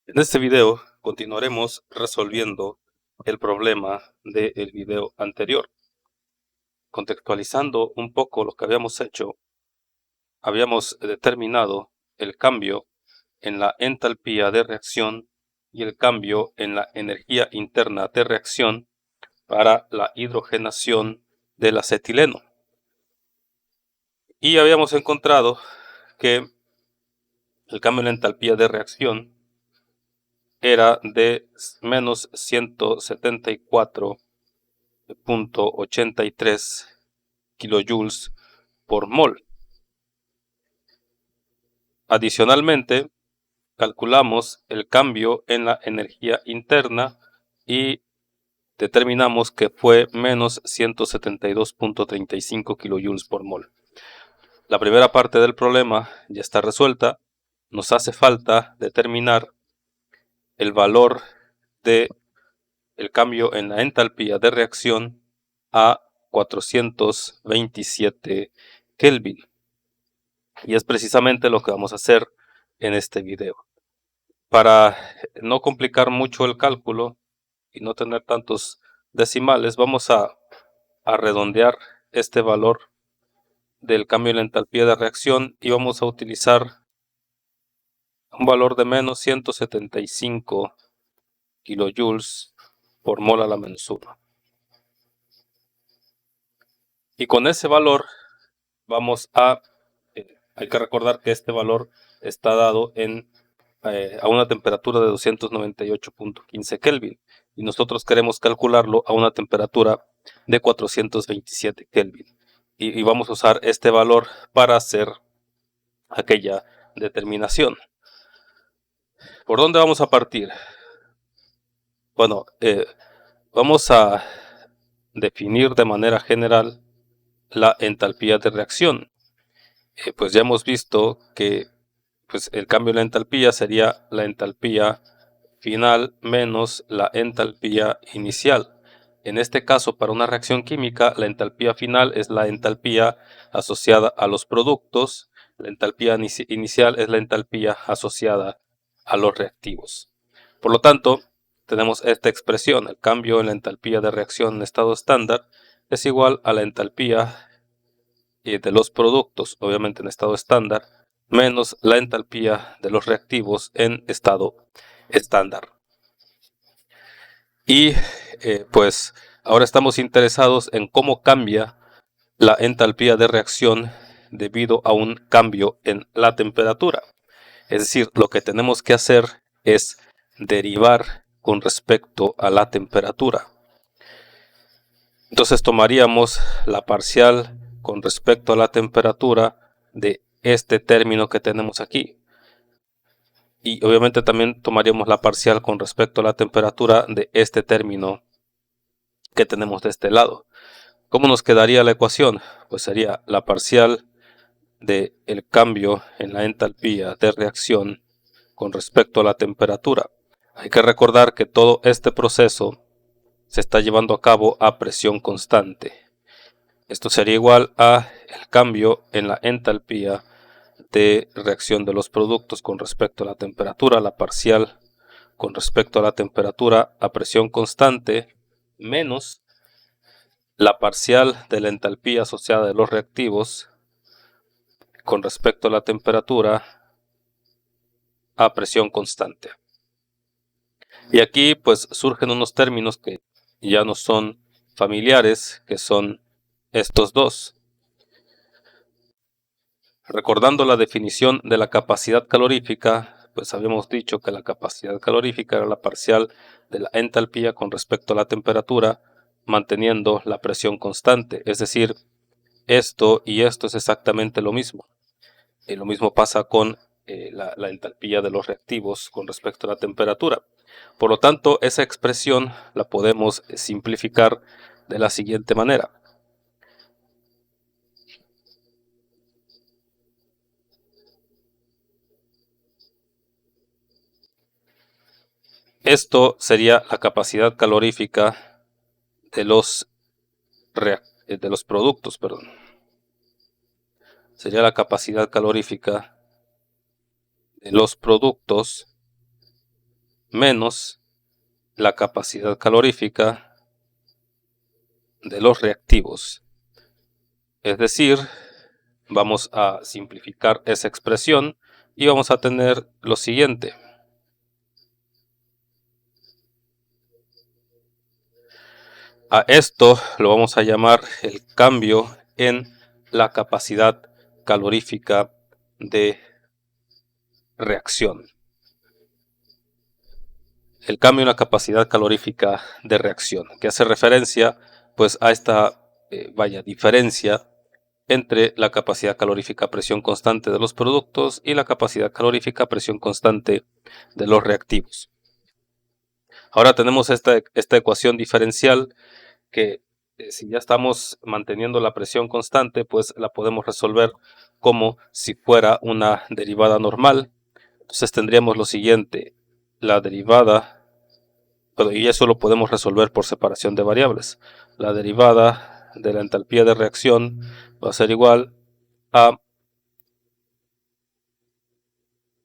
En este video continuaremos resolviendo el problema del video anterior. Contextualizando un poco lo que habíamos hecho, habíamos determinado el cambio en la entalpía de reacción y el cambio en la energía interna de reacción para la hidrogenación del acetileno. Y habíamos encontrado que el cambio en la entalpía de reacción era de menos 174.83 kilojoules por mol. Adicionalmente, calculamos el cambio en la energía interna y determinamos que fue menos 172.35 kilojoules por mol. La primera parte del problema ya está resuelta. Nos hace falta determinar el valor de el cambio en la entalpía de reacción a 427 Kelvin. Y es precisamente lo que vamos a hacer en este video. Para no complicar mucho el cálculo y no tener tantos decimales, vamos a redondear este valor del cambio en la entalpía de reacción y vamos a utilizar un valor de menos 175 kilojoules por mol a la menos 1. Y con ese valor vamos a, hay que recordar que este valor está dado a una temperatura de 298.15 Kelvin y nosotros queremos calcularlo a una temperatura de 427 Kelvin y vamos a usar este valor para hacer aquella determinación. ¿Por dónde vamos a partir? Bueno, vamos a definir de manera general la entalpía de reacción. Pues ya hemos visto que el cambio en la entalpía sería la entalpía final menos la entalpía inicial. En este caso, para una reacción química, la entalpía final es la entalpía asociada a los productos, la entalpía inicial es la entalpía asociada a los reactivos. Por lo tanto, tenemos esta expresión: el cambio en la entalpía de reacción en estado estándar es igual a la entalpía de los productos, obviamente en estado estándar, menos la entalpía de los reactivos en estado estándar. Y pues ahora estamos interesados en cómo cambia la entalpía de reacción debido a un cambio en la temperatura. Es decir, lo que tenemos que hacer es derivar con respecto a la temperatura. Entonces tomaríamos la parcial con respecto a la temperatura de este término que tenemos aquí. Y obviamente también tomaríamos la parcial con respecto a la temperatura de este término que tenemos de este lado. ¿Cómo nos quedaría la ecuación? Pues sería la parcial del cambio en la entalpía de reacción con respecto a la temperatura. Hay que recordar que todo este proceso se está llevando a cabo a presión constante. Esto sería igual a el cambio en la entalpía de reacción de los productos con respecto a la temperatura, la parcial con respecto a la temperatura a presión constante, menos la parcial de la entalpía asociada de los reactivos con respecto a la temperatura a presión constante. Y aquí pues surgen unos términos que ya no son familiares, que son estos dos. Recordando la definición de la capacidad calorífica, pues habíamos dicho que la capacidad calorífica era la parcial de la entalpía con respecto a la temperatura, manteniendo la presión constante. Es decir, esto y esto es exactamente lo mismo. Y lo mismo pasa con la entalpía de los reactivos con respecto a la temperatura. Por lo tanto, esa expresión la podemos simplificar de la siguiente manera. Esto sería la capacidad calorífica de los productos, perdón. Sería la capacidad calorífica de los productos menos la capacidad calorífica de los reactivos. Es decir, vamos a simplificar esa expresión y vamos a tener lo siguiente. A esto lo vamos a llamar el cambio en la capacidad calorífica de reacción. El cambio en la capacidad calorífica de reacción, que hace referencia pues a esta diferencia entre la capacidad calorífica a presión constante de los productos y la capacidad calorífica a presión constante de los reactivos. Ahora tenemos esta ecuación diferencial que si ya estamos manteniendo la presión constante, pues la podemos resolver como si fuera una derivada normal. Entonces tendríamos lo siguiente, la derivada, y eso lo podemos resolver por separación de variables. La derivada de la entalpía de reacción va a ser igual a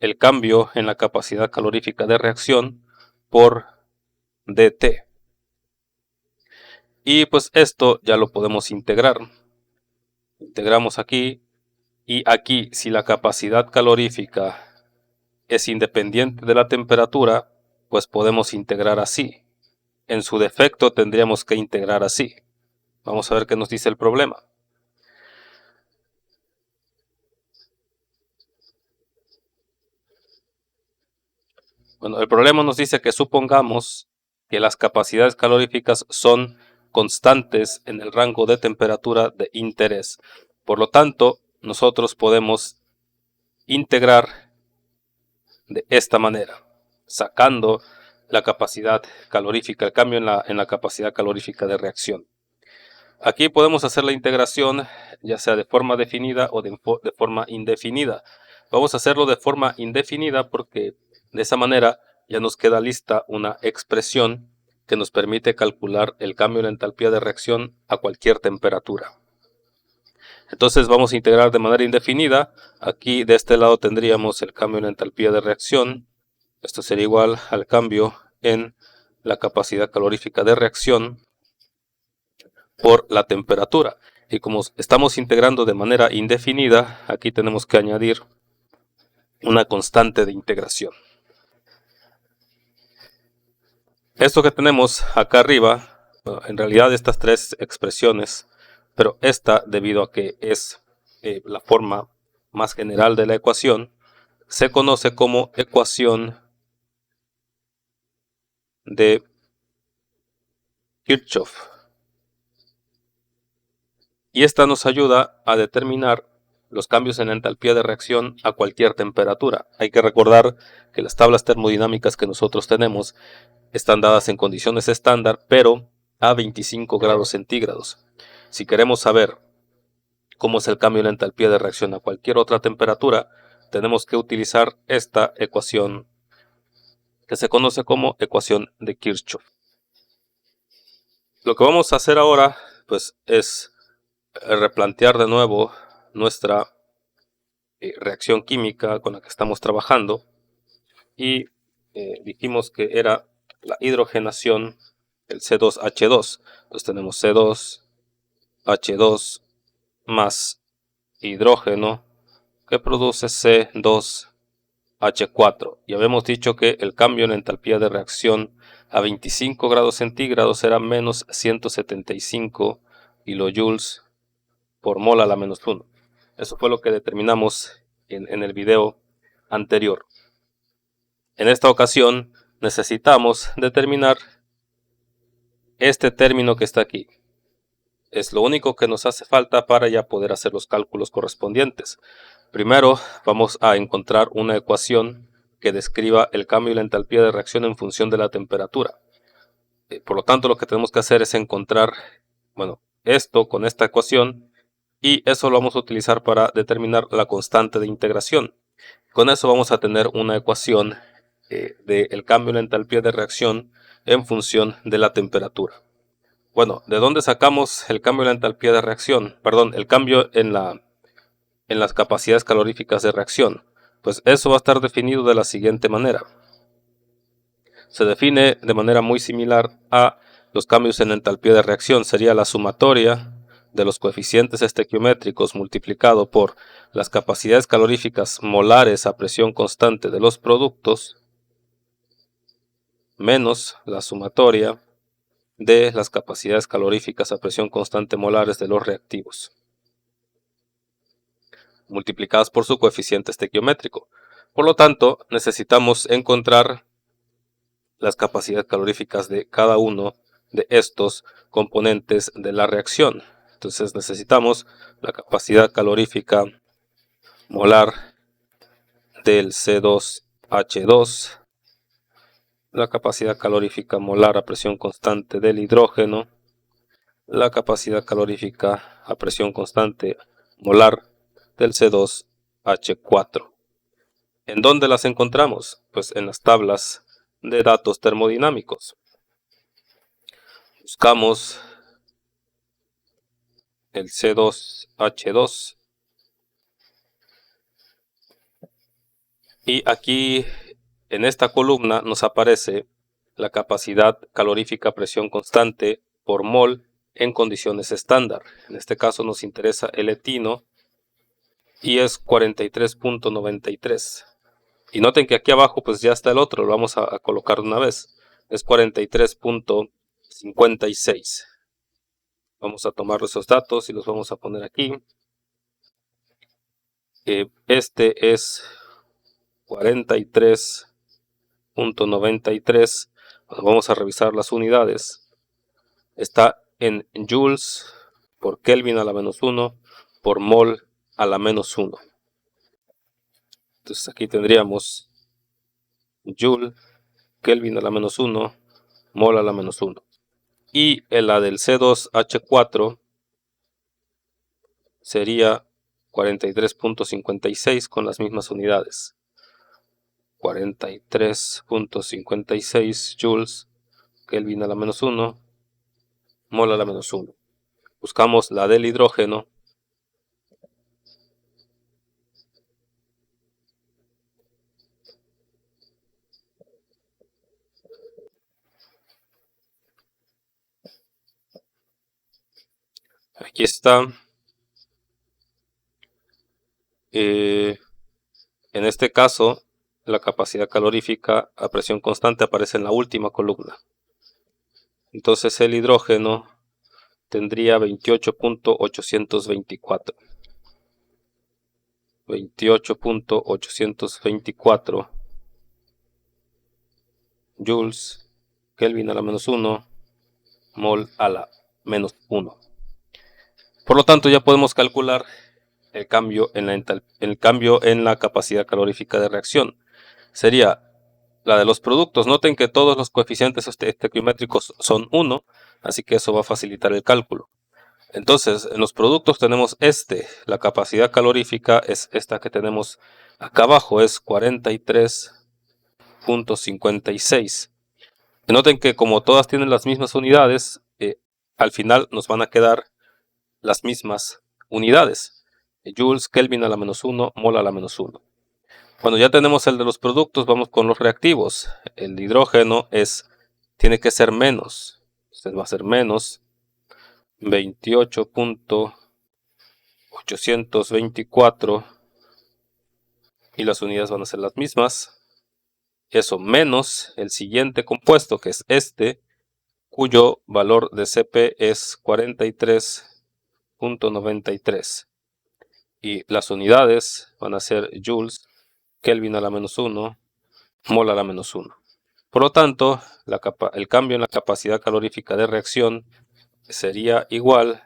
el cambio en la capacidad calorífica de reacción por dt. Y pues esto ya lo podemos integrar. Integramos aquí y aquí, si la capacidad calorífica es independiente de la temperatura, pues podemos integrar así. En su defecto tendríamos que integrar así. Vamos a ver qué nos dice el problema. Bueno, el problema nos dice que supongamos que las capacidades caloríficas son constantes en el rango de temperatura de interés. Por lo tanto, nosotros podemos integrar de esta manera, sacando la capacidad calorífica, el cambio en la capacidad calorífica de reacción. Aquí podemos hacer la integración ya sea de forma definida o de forma indefinida. Vamos a hacerlo de forma indefinida porque de esa manera ya nos queda lista una expresión que nos permite calcular el cambio en la entalpía de reacción a cualquier temperatura. Entonces vamos a integrar de manera indefinida. Aquí de este lado tendríamos el cambio en la entalpía de reacción. Esto sería igual al cambio en la capacidad calorífica de reacción por la temperatura. Y como estamos integrando de manera indefinida, aquí tenemos que añadir una constante de integración. Esto que tenemos acá arriba, bueno, en realidad estas tres expresiones, pero esta debido a que es la forma más general de la ecuación, se conoce como ecuación de Kirchhoff. Y esta nos ayuda a determinar los cambios en la entalpía de reacción a cualquier temperatura. Hay que recordar que las tablas termodinámicas que nosotros tenemos están dadas en condiciones estándar, pero a 25 grados centígrados. Si queremos saber cómo es el cambio en la entalpía de reacción a cualquier otra temperatura, tenemos que utilizar esta ecuación que se conoce como ecuación de Kirchhoff. Lo que vamos a hacer ahora pues es replantear de nuevo nuestra reacción química con la que estamos trabajando y dijimos que era la hidrogenación, el C2H2. Entonces tenemos C2H2 más hidrógeno que produce C2H4. Y habíamos dicho que el cambio en la entalpía de reacción a 25 grados centígrados era menos 175 kilojoules por mol a la menos 1. Eso fue lo que determinamos en el video anterior. En esta ocasión necesitamos determinar este término que está aquí. Es lo único que nos hace falta para ya poder hacer los cálculos correspondientes. Primero vamos a encontrar una ecuación que describa el cambio y la entalpía de reacción en función de la temperatura. Por lo tanto, lo que tenemos que hacer es encontrar, esto con esta ecuación, y eso lo vamos a utilizar para determinar la constante de integración. Con eso vamos a tener una ecuación del cambio en la entalpía de reacción en función de la temperatura. Bueno, ¿de dónde sacamos el cambio en la entalpía de reacción? Perdón, el cambio en las capacidades caloríficas de reacción. Pues eso va a estar definido de la siguiente manera. se define de manera muy similar a los cambios en entalpía de reacción. Sería la sumatoria de los coeficientes estequiométricos multiplicado por las capacidades caloríficas molares a presión constante de los productos menos la sumatoria de las capacidades caloríficas a presión constante molares de los reactivos, multiplicadas por su coeficiente estequiométrico. Por lo tanto, necesitamos encontrar las capacidades caloríficas de cada uno de estos componentes de la reacción. Entonces necesitamos la capacidad calorífica molar del C2H2, la capacidad calorífica molar a presión constante del hidrógeno, la capacidad calorífica a presión constante molar del C2H4. ¿En dónde las encontramos? Pues en las tablas de datos termodinámicos. Buscamos el C2H2 y aquí en esta columna nos aparece la capacidad calorífica a presión constante por mol en condiciones estándar. En este caso nos interesa el etino y es 43.93. Y noten que aquí abajo pues ya está el otro, lo vamos a colocar de una vez. Es 43.56. Vamos a tomar esos datos y los vamos a poner aquí. Este es 43.93. Vamos a revisar las unidades. Está en joules por Kelvin a la menos 1 por mol a la menos 1. Entonces aquí tendríamos joule, Kelvin a la menos 1, mol a la menos 1. Y en la del C2H4 sería 43.56 con las mismas unidades. 43.56 joules, Kelvin a la menos 1, mol a la menos 1. Buscamos la del hidrógeno. Aquí está. En este caso, la capacidad calorífica a presión constante aparece en la última columna. Entonces el hidrógeno tendría 28.824. 28.824 joules, Kelvin a la menos 1, mol a la menos 1. Por lo tanto, ya podemos calcular el cambio en la capacidad calorífica de reacción. Sería la de los productos. Noten que todos los coeficientes estequiométricos son 1, así que eso va a facilitar el cálculo. Entonces, en los productos tenemos la capacidad calorífica es esta que tenemos acá abajo, es 43.56. Noten que como todas tienen las mismas unidades, al final nos van a quedar las mismas unidades. Joules, Kelvin a la menos 1, mol a la menos 1. Cuando ya tenemos el de los productos, vamos con los reactivos. El hidrógeno tiene que ser menos. Entonces va a ser menos 28.824 y las unidades van a ser las mismas. Eso menos el siguiente compuesto, que es cuyo valor de Cp es 43.93. Y las unidades van a ser joules, Kelvin a la menos 1, mol a la menos 1. Por lo tanto, el cambio en la capacidad calorífica de reacción sería igual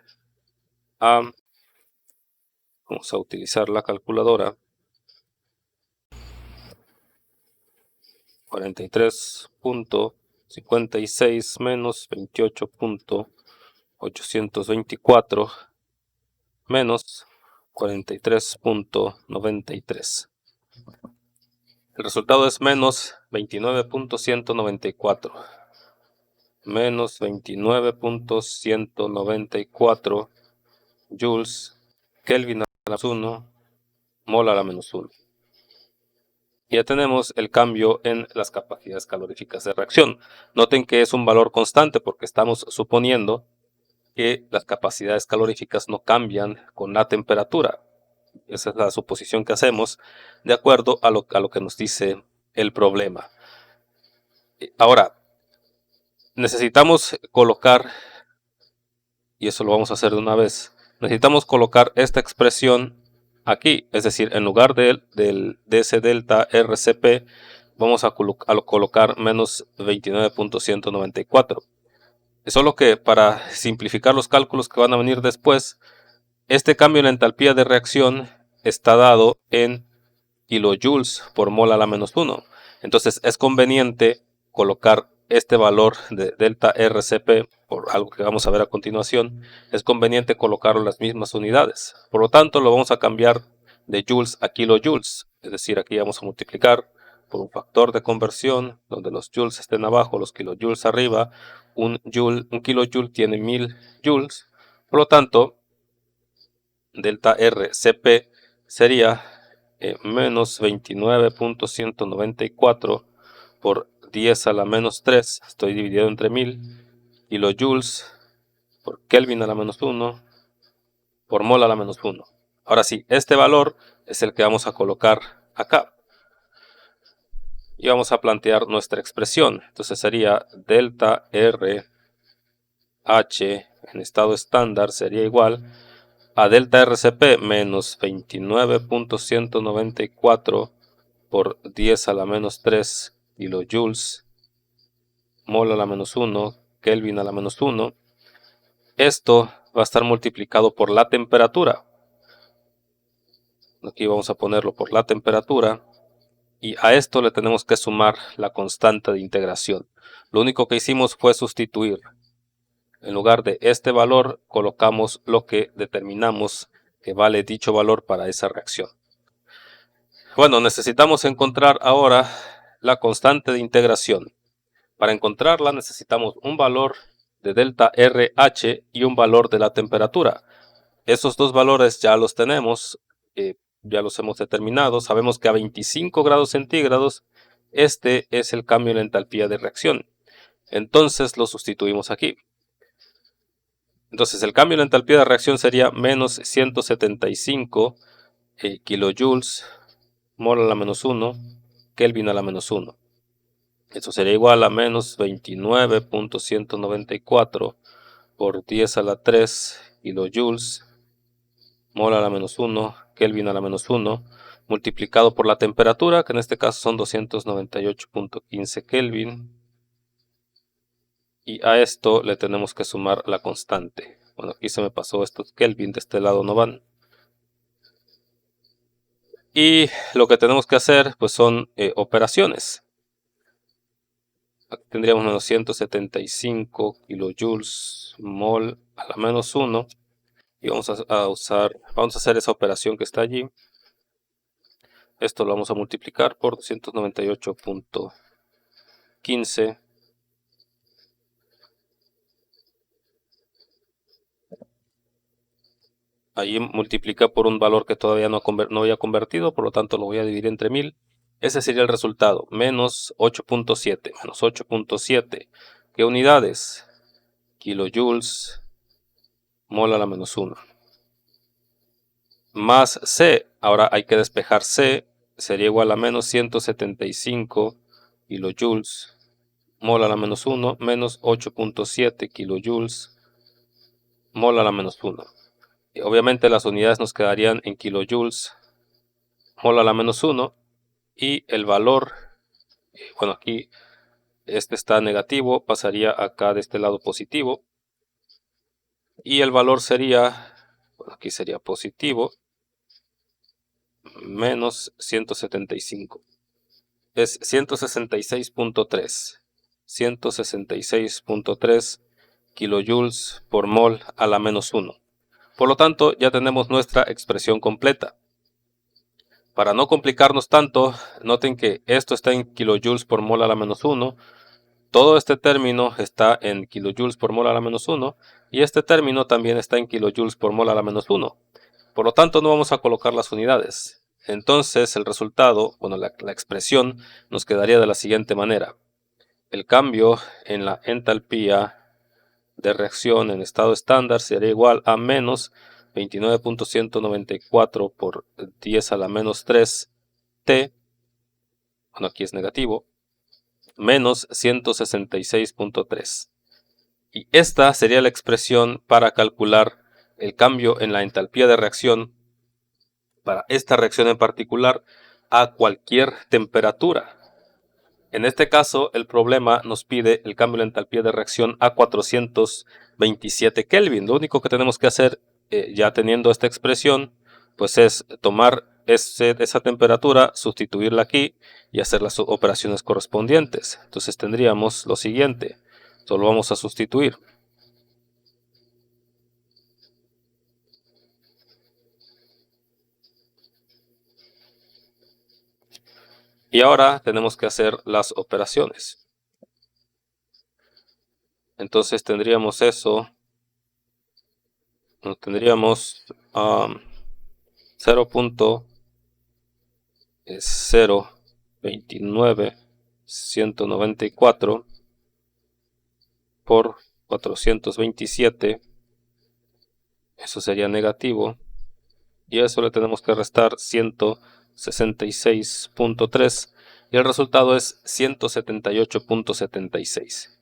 a, vamos a utilizar la calculadora, 43.56 menos 28.824 menos 43.93. El resultado es menos 29.194. Menos 29.194 joules, Kelvin a la menos 1, mol a la menos 1. Ya tenemos el cambio en las capacidades caloríficas de reacción. Noten que es un valor constante porque estamos suponiendo que las capacidades caloríficas no cambian con la temperatura. Esa es la suposición que hacemos de acuerdo a lo que nos dice el problema. Ahora, necesitamos colocar, y eso lo vamos a hacer de una vez, necesitamos colocar esta expresión aquí, es decir, en lugar de ese delta RCP, vamos a colocar menos 29.194. Es solo que para simplificar los cálculos que van a venir después, este cambio en la entalpía de reacción está dado en kilojoules por mol a la menos 1. Entonces es conveniente colocar este valor de delta RCP, por algo que vamos a ver a continuación, es conveniente colocarlo en las mismas unidades. Por lo tanto, lo vamos a cambiar de joules a kilojoules. Es decir, aquí vamos a multiplicar por un factor de conversión, donde los joules estén abajo, los kilojoules arriba. Un kilojoule tiene 1000 joules. Por lo tanto, delta RCP sería menos 29.194 por 10 a la menos 3, estoy dividido entre 1000, kilojoules por Kelvin a la menos 1 por mol a la menos 1. Ahora sí, este valor es el que vamos a colocar acá. Y vamos a plantear nuestra expresión. Entonces sería delta RH en estado estándar sería igual a delta RCP menos 29.194 por 10 a la menos 3 kilojoules mol a la menos 1 Kelvin a la menos 1. Esto va a estar multiplicado por la temperatura. Aquí vamos a ponerlo por la temperatura. Y a esto le tenemos que sumar la constante de integración. Lo único que hicimos fue sustituir. En lugar de este valor, colocamos lo que determinamos que vale dicho valor para esa reacción. Bueno, necesitamos encontrar ahora la constante de integración. Para encontrarla necesitamos un valor de delta RH y un valor de la temperatura. Esos dos valores ya los tenemos, ya los hemos determinado. Sabemos que a 25 grados centígrados este es el cambio en la entalpía de reacción. Entonces lo sustituimos aquí. Entonces el cambio en la entalpía de reacción sería menos 175 kilojoules mol a la menos 1 Kelvin a la menos 1. Eso sería igual a menos 29.194 por 10 a la 3 kilojoules mol a la menos 1 Kelvin a la menos 1 multiplicado por la temperatura, que en este caso son 298.15 Kelvin. Y a esto le tenemos que sumar la constante. Bueno, aquí se me pasó estos Kelvin, de este lado no van. Y lo que tenemos que hacer pues son operaciones. Aquí tendríamos menos 175 kilojoules mol a la menos 1. Y vamos a hacer esa operación que está allí. Esto lo vamos a multiplicar por 298.15. Allí multiplica por un valor que todavía no había convertido, por lo tanto lo voy a dividir entre 1000. Ese sería el resultado, menos 8.7. Menos 8.7. ¿Qué unidades? Kilojoules mol a la menos 1. Más C, ahora hay que despejar C, sería igual a menos 175 kilojoules mol a la menos 1 menos 8.7 kilojoules mol a la menos 1. Y obviamente las unidades nos quedarían en kilojoules mol a la menos 1 y el valor, bueno, aquí este está negativo, pasaría acá de este lado positivo y el valor sería, bueno, aquí sería positivo, menos 175. Es 166.3. 166.3 kilojoules por mol a la menos 1. Por lo tanto, ya tenemos nuestra expresión completa. Para no complicarnos tanto, noten que esto está en kilojoules por mol a la menos 1. Todo este término está en kilojoules por mol a la menos 1. Y este término también está en kilojoules por mol a la menos 1. Por lo tanto, no vamos a colocar las unidades. Entonces el resultado, bueno, la expresión nos quedaría de la siguiente manera. El cambio en la entalpía de reacción en estado estándar sería igual a menos 29.194 por 10 a la menos 3 T, bueno, aquí es negativo, menos 166.3. Y esta sería la expresión para calcular el cambio en la entalpía de reacción para esta reacción en particular a cualquier temperatura. En este caso, el problema nos pide el cambio de entalpía de reacción a 427 Kelvin. Lo único que tenemos que hacer, ya teniendo esta expresión, pues es tomar esa temperatura, sustituirla aquí y hacer las operaciones correspondientes. Entonces tendríamos lo siguiente, solo vamos a sustituir. Y ahora tenemos que hacer las operaciones. Entonces tendríamos eso, tendríamos 0.029.194 por 427, eso sería negativo, y a eso le tenemos que restar 166.3 y el resultado es 178.76.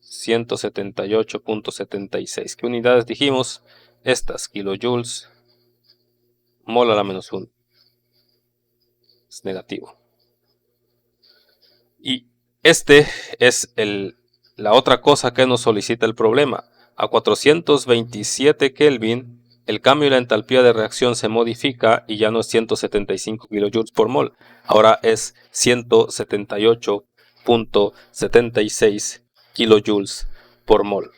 178.76. ¿Qué unidades dijimos? Estas, kilojoules mol a la menos 1. Es negativo. Y este es la otra cosa que nos solicita el problema. A 427 Kelvin, el cambio en la entalpía de reacción se modifica y ya no es 175 kilojoules por mol. Ahora es 178.76 kilojoules por mol.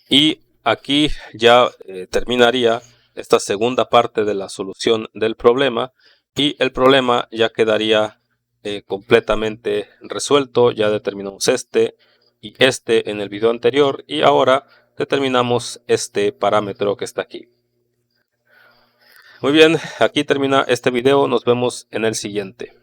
Y aquí ya terminaría esta segunda parte de la solución del problema y el problema ya quedaría completamente resuelto. Ya determinamos este y este en el video anterior y ahora determinamos este parámetro que está aquí. Muy bien, aquí termina este video, nos vemos en el siguiente.